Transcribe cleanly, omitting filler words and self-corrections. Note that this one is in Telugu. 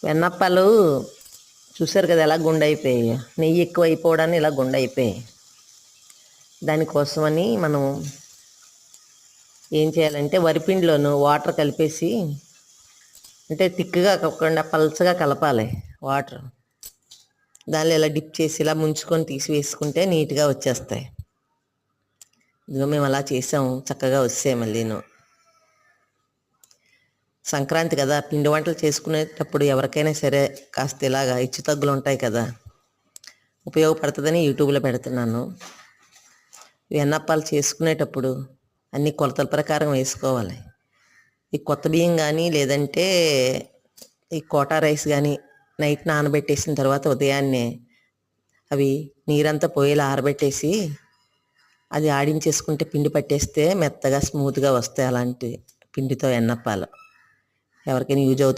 వెన్నప్పాలు చూసారు కదా ఎలా గుండె అయిపోయాయి. నెయ్యి ఎక్కువ అయిపోవడాన్ని ఇలా గుండె అయిపోయాయి. దానికోసమని మనం ఏం చేయాలంటే వరిపిండిలోను వాటర్ కలిపేసి, అంటే తిక్కుగా కాకుండా పల్చగా కలపాలి వాటర్. దానిలో ఇలా డిప్ చేసి ఇలా ముంచుకొని తీసి వేసుకుంటే నీట్గా వచ్చేస్తాయి. ఇదిగో మేము అలా చేసాము, చక్కగా వచ్చాయి. మళ్ళీను సంక్రాంతి కదా, పిండి వంటలు చేసుకునేటప్పుడు ఎవరికైనా సరే కాస్త ఇలాగా హెచ్చు తగ్గులు ఉంటాయి కదా, ఉపయోగపడుతుందని యూట్యూబ్లో పెడుతున్నాను. వెన్నప్పాలు చేసుకునేటప్పుడు అన్ని కొలతల ప్రకారం వేసుకోవాలి. ఈ కొత్త బియ్యం కానీ లేదంటే ఈ కోటా రైస్ కానీ నైట్ నానబెట్టేసిన తర్వాత ఉదయాన్నే అవి నీరంతా పోయేలా ఆరబెట్టేసి అది ఆడించేసుకుంటే పిండి పట్టేస్తే మెత్తగా స్మూత్గా వస్తాయి. అలాంటి పిండితో వెన్నప్పాలు ఎవరికైనా యూజ్ అవుతుంది.